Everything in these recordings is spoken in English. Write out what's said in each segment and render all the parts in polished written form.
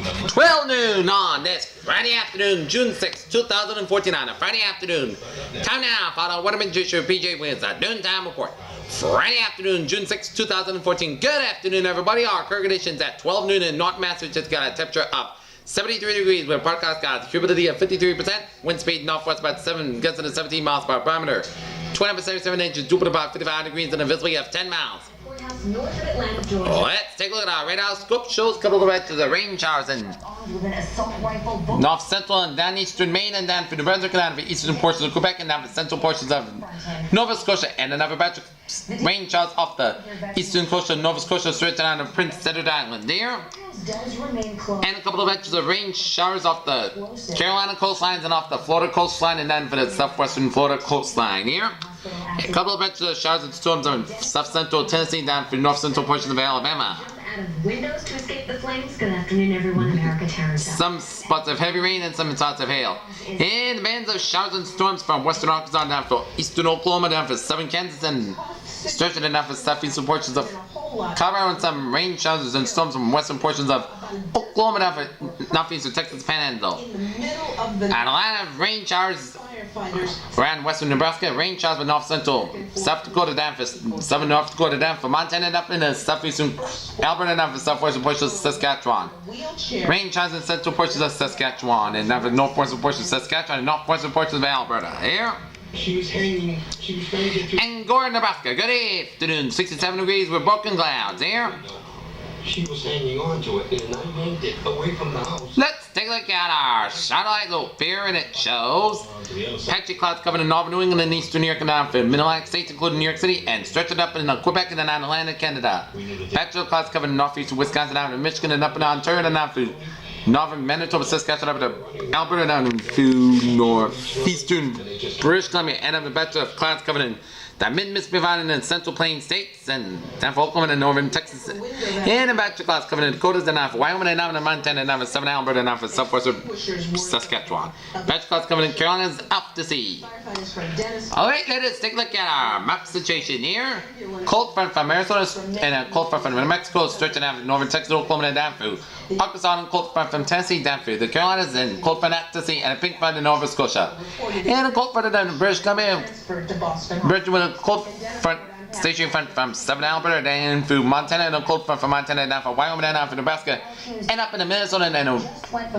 12 noon on this Friday afternoon, June 6, 2014 on a Friday afternoon. Time now, follow Waterman Juicer PJ Wiggins at Noontime Report. Friday afternoon, June 6, 2014. Good afternoon, everybody. Our current conditions at 12 noon in North Massachusetts got a temperature of 73 degrees with podcast got a humidity of 53%, wind speed northwest about 7, gets to 17 miles per barometer. 20% inches, Jupiter about 55 degrees and a visibility of 10 miles. Let's take a look at our radar scope. Shows a couple of red to the rain showers in north central and down eastern Maine and down for New Brunswick and down for eastern portions of Quebec and down for central portions of Nova Scotia and another batch of rain showers off the eastern coast of Nova Scotia straight down to Prince Edward Island there. And a couple of batches of rain showers off the Carolina coastlines and off the Florida coastline and then for the southwestern Florida coastline here. A couple of batches of showers and storms on south central Tennessee down for north central portions of Alabama. Windows to escape the flames. Good afternoon, everyone. America Terror. Some spots of heavy rain and some spots of hail. And bands of showers and storms from western Arkansas down for eastern Oklahoma down for southern Kansas and stretching it down for southeastern portions of Colorado and some rain showers and storms from western portions of Oklahoma down for northeastern Texas Panhandle. And a lot of rain showers around western Nebraska, rain showers with north central South Dakota down for southern North Dakota down for Montana and up in the southeastern Alberta down for southwestern portions of Saskatchewan. Rain showers in central portions of Saskatchewan and down for northwestern portions of Saskatchewan and northwestern portions of Alberta. Here. She was hanging. She was trying to get through. Angora, Nebraska. Good afternoon. 67 degrees with broken clouds. Here. She was hanging on to it, and I yanked it away from the house. Let's take a look at our satellite loop here, and it shows patchy clouds covering in northern New England and eastern New York and down for mid-Atlantic states, including New York City, and stretching up in Quebec and then on Atlantic, Canada. Patchy clouds covering in northeastern Wisconsin, down in Michigan, and up in Ontario, and down for northern Manitoba, Saskatchewan, up to Alberta, down to northeastern British Columbia, and up a batch of clouds covering in the mid-Mississippi Valley and Central Plains states, and down for Oklahoma and northern Texas, and a batch of clouds covering in Dakotas, and down for Wyoming, and down for Montana, and down for southern Alberta, and down for southwestern Saskatchewan. Batch of clouds covering in Carolinas up to sea. Alright, let us take a look at our map situation here. Cold front from Arizona and a cold front from New Mexico, stretching down from northern Texas, Oklahoma, and down through Arkansas, and cold front from Tennessee, down through the Carolinas, and cold front at Tennessee, and a pink front in Nova Scotia. And a cold front down in British Columbia, Bridge with a cold front station front from southern Alberta down through Montana, and a cold front from Montana down for Wyoming, and down for Nebraska, and up in the Minnesota, and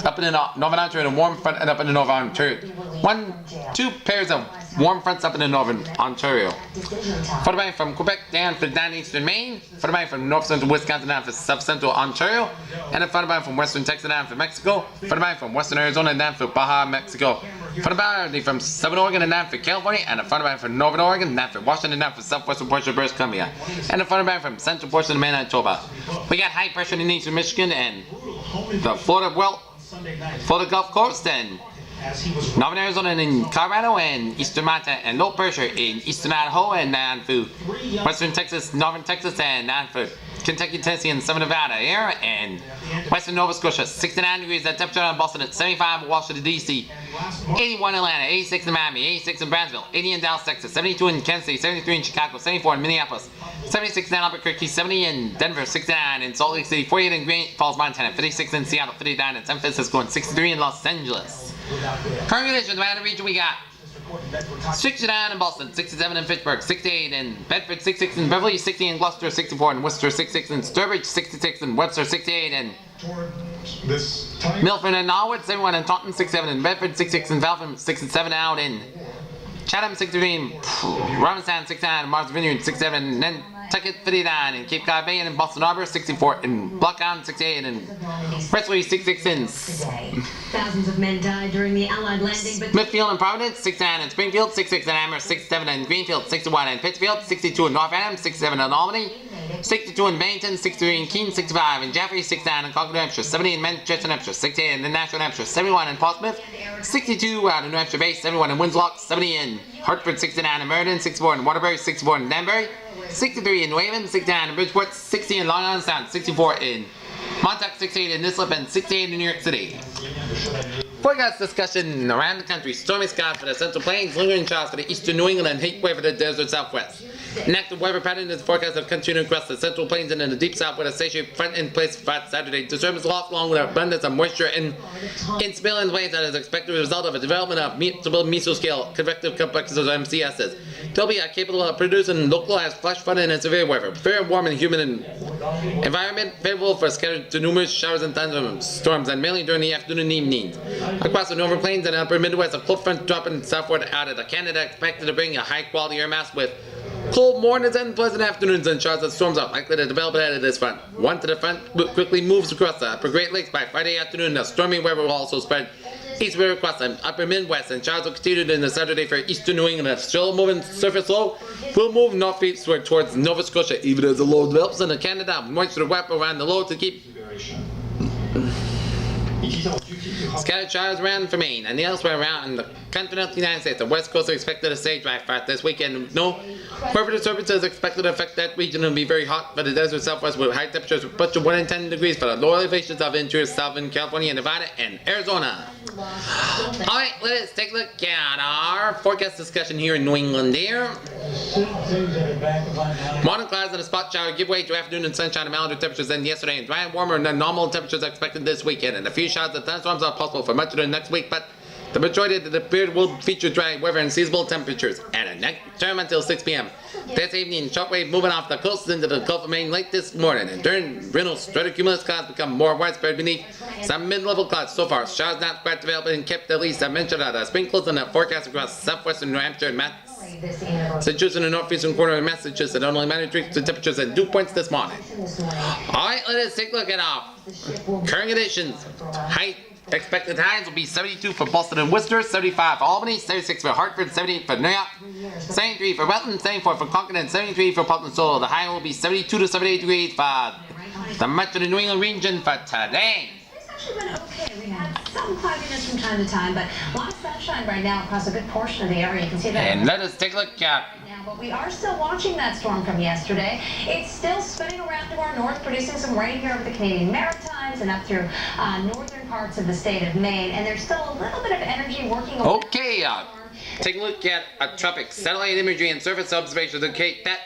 up in the northern Ontario, and a warm front, and up in the northern Ontario. Two pairs of warm fronts up in the northern Ontario. Followed from Quebec down for down eastern Maine, followed from north central Wisconsin down for south central Ontario, and followed from western Texas down for Mexico, followed from western Arizona down for Baja, Mexico, followed from southern Oregon and down for California, and followed from northern Oregon down for Washington down for southwestern portion of British Columbia, and followed from central portion of Manitoba. We got high pressure in eastern Michigan and the Florida Gulf Coast and northern Arizona and in Colorado and eastern Montana, and low pressure in eastern Idaho and down through western Texas, northern Texas, and down for Kentucky, Tennessee, and southern Nevada here, and western Nova Scotia. 69 degrees at temperature in Boston, at 75 in Washington, D.C., 81 in Atlanta, 86 in Miami, 86 in Brownsville, 80 in Dallas, Texas, 72 in Kansas City, 73 in Chicago, 74 in Minneapolis, 76 in Albuquerque, 70 in Denver, 69 in Salt Lake City, 48 in Great Falls, Montana, 56 in Seattle, 59 in San Francisco, and 63 in Los Angeles. Current conditions around the region we got 69 in Boston, 67 in Pittsburgh, 68 in Bedford, 66 in Beverly, 60 in Gloucester, 64 in Worcester, 66 in Sturbridge, 66 in Webster, 68 in Milford and Norwood, 71 in Taunton, 67 in Bedford, 66 in Falmouth, 67 out in Chatham, 63 in Robinson, 69 in Martha's Vineyard, 67 in Nantucket, 59 in Cape Cod Bay, and in Boston Harbor, 64 in Blocktown, 68 in Presley, 66 in Thousands of men died during the Allied landing, but Smithfield and Providence, 69 in Springfield, 66 in Amherst, 67 in Greenfield, 61 in Pittsfield, 62 in North Adams, 67 in Albany, 62 in Bennington, 63 in Keene, 65 in Jaffrey, 69 in Concord, New Hampshire, 70 in Manchester, New Hampshire, 68 in Nashville, New Hampshire, 71 in Portsmouth, 62 out in New Hampshire Bay, 71 in Winslow, 70 in Hartford, 69 in Meriden, 64 in Waterbury, 64 in Danbury, 63 in New Haven, 69 in Bridgeport, 60 in Long Island Sound, 64 in Montauk, 68 in Islip, and 68 in New York City. Forecast discussion around the country. Stormy skies for the Central Plains, lingering showers for the eastern New England, and heat wave for the desert Southwest. An active weather pattern is forecasted to continue across the central plains and in the deep south with a stationary front in place for Saturday. Disturbance aloft along with an abundance of moisture and instability in plains that is expected as a result of a development of mutable mesoscale convective complexes or MCSs. They'll be capable of producing localized flash flooding and severe weather. Very warm and humid environment, favorable for scattered to numerous showers and thunderstorms, and mainly during the afternoon and evenings. Across the northern plains and upper Midwest, a cold front dropping southward out of Canada expected to bring a high-quality air mass with cold mornings and pleasant afternoons and showers and storms are likely to develop ahead of this front. One to the front quickly moves across the upper Great Lakes by Friday afternoon. The stormy weather will also spread eastward across the upper Midwest, and showers will continue in the Saturday for eastern New England. A still moving surface low will move northeastward towards Nova Scotia, even as the low develops in Canada. Moisture wrap around the low to keep scattered showers around for Maine and elsewhere around in the continental United States. The west coast are expected to stay dry for this weekend. No weather disturbances is expected to affect that region and be very hot, but the desert southwest with high temperatures up to 1 in 10 degrees for the lower elevations of interior southern California, Nevada, and Arizona. Alright, let's take a look at our forecast discussion here in New England here. Morning clouds and a spot shower give way to afternoon and sunshine and milder temperatures than yesterday, and dry and warmer than normal temperatures are expected this weekend, and a few showers and thunderstorms are possible for much of the next week, but the majority of the period will feature dry weather and seasonable temperatures and a next term until 6 p.m. This evening, shockwave moving off the coast into the Gulf of Maine late this morning, and during Reynolds, stratocumulus clouds become more widespread beneath some mid-level clouds. So far, showers not quite developed and kept at least. I mentioned that sprinkles in the forecast across southwestern New Hampshire and Massachusetts and the northeastern corner of Massachusetts, and only minor tweaks to temperatures at dew points this morning. Alright, let us take a look at our current conditions. Expected highs will be 72 for Boston and Worcester, 75 for Albany, 76 for Hartford, 78 for New York, 73 for Rutland, 74 for Concord, and 73 for Portland. So the high will be 72 to 78 degrees for the much of the New England region for today. It's actually been okay. We've had some cloudiness from time to time, but a lot of sunshine right now across a good portion of the area. You can see that. And let us take a look at. But we are still watching that storm from yesterday. It's still spinning around to our north, producing some rain here over the Canadian Maritimes and up through northern parts of the state of Maine. And there's still a little bit of energy working over. Okay, take a look at a tropic satellite imagery and surface observations indicate that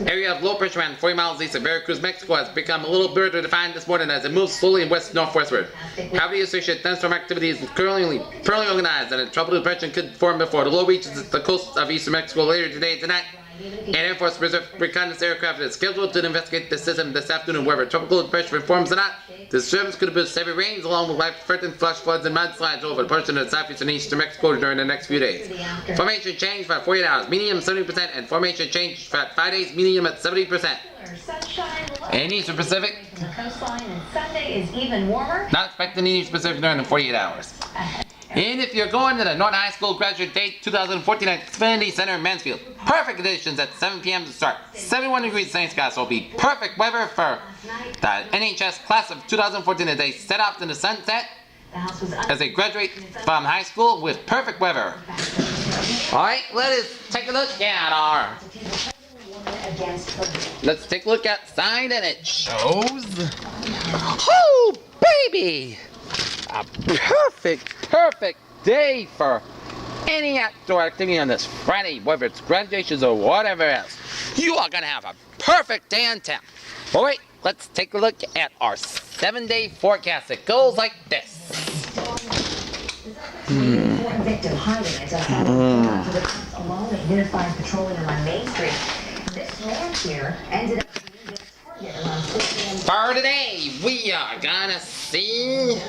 area of low pressure around 40 miles east of Veracruz, Mexico has become a little better defined this morning as it moves slowly west-northwestward. Cavity-associated thunderstorm activity is currently organized, and a tropical depression could form before the low reaches the coast of eastern Mexico later today and tonight. An Air Force Reserve reconnaissance aircraft is scheduled to investigate the system this afternoon. Whether tropical depression forms or not, the disturbance could produce heavy rains along with life-threatening flash floods and mudslides over the portion of the southeast and eastern Mexico during the next few days. Formation change for 48 hours, medium 70%, and formation change for 5 days, medium at 70%. And eastern Pacific, the coastline, and Sunday is even warmer. Not expecting any Pacific during the 48 hours. And if you're going to the Norton High School Graduate Day 2014 at Xfinity Center in Mansfield, perfect conditions at 7 p.m. to start. 71 degrees sunny skies will be perfect weather for the NHS class of 2014 as they set out in the sunset as they graduate from high school with perfect weather. Alright, let us take a look at our... Let's take a look outside, and it shows... Oh, baby! A perfect day for any outdoor activity on this Friday, whether it's graduations or whatever else. You are gonna have a perfect day in town. Alright, let's take a look at our 7-day forecast. It goes like this. Victim hiding as a along at Unified Petroleum on Main Street. This man here ended up being a target around 6 a.m. For today, we are gonna see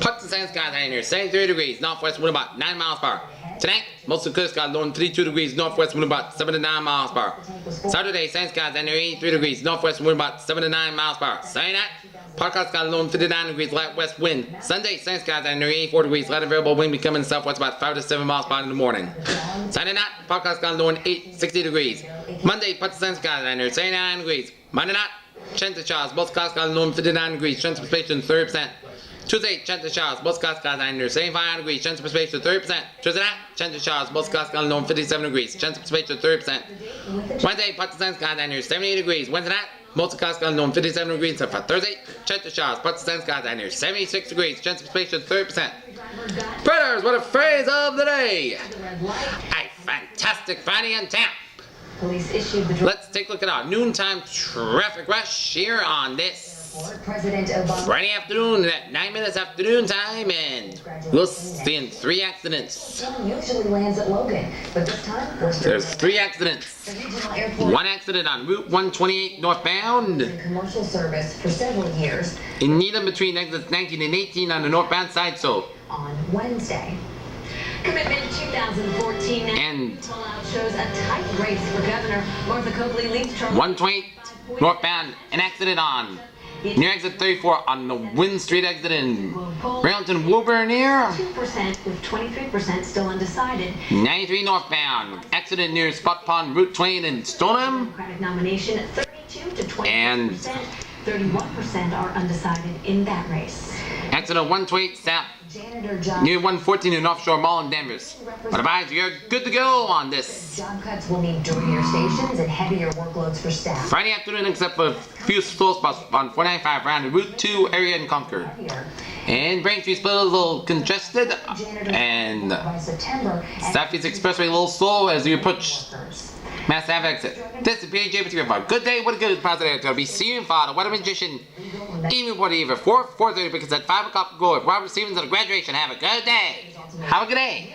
Parts of San Skies out here, 73 degrees, northwest wind about 9 miles per hour. Tonight, most of the coast got low 32 degrees, northwest wind about 7 to 9 miles per hour. Saturday, San Skies out here, 83 degrees, northwest wind about 7 to 9 miles per hour. Sunday night, Parkhouse got low 59 degrees, light west wind. Sunday, San Skies out here, 84 degrees, light and variable wind becoming southwest about 5 to 7 miles per hour in the morning. Sunday night, Parkhouse got low 60 degrees. Monday, Parts of San Skies out here, 79 degrees. Monday night, chance of showers, most clouds got low 59 degrees, chance of precipitation 30%. Tuesday, chance of showers, most clouds got under 75 degrees, chance of precipitation 30%. Tuesday night, chance of showers, most clouds got low 57 degrees, chance of precipitation 30%. Wednesday, Parts of San Skies under 78 degrees. Wednesday night, most clouds got low 57 degrees. So for Thursday, chance of showers, Parts of San Skies under 76 degrees, chance of precipitation 30%. Predators, what a phrase of the day! A fantastic Friday in town. Police issued the Let's take a look at our noontime traffic rush here on this President Obama Friday afternoon at 9 minutes after noontime, and we'll see in 3 accidents. usually lands at Logan, but this time There's 3 accidents. the regional airport 1 accident on Route 128 northbound. in commercial service for several years In Needham between exits 19 and 18 on the northbound side, so. on Wednesday. Commitment 2014 And rollout shows a tight race for Governor. Martha Coakley leads Trump 128 northbound, an accident on near exit 34 on the Wynn Street exit in Railton Woburn here. 2% with 23% still undecided. 93 northbound, accident near Spot Pond Route 20 in Stoneham. Democratic nomination 32 to 20%. And 31% are undecided in that race. accident 128 south Janitor job near 114 in Offshore Mall in Danvers. But advise you're good to go on this job cuts will mean dirtier stations and heavier workloads for staff. Friday afternoon, except for a few slow spots on 495 around the Route 2 area in Concord. Here, And Braintree's still a little congested, janitors and by September. Southeast Expressway a little slow as you approach Mass Ave exit. This is BJ with you. Have a good day. What a good positive. I'll be seeing you for the Weather Magician. Evening report either 4:30 because at 5 o'clock go with Robert Stevens at a graduation. Have a good day. Have a good day.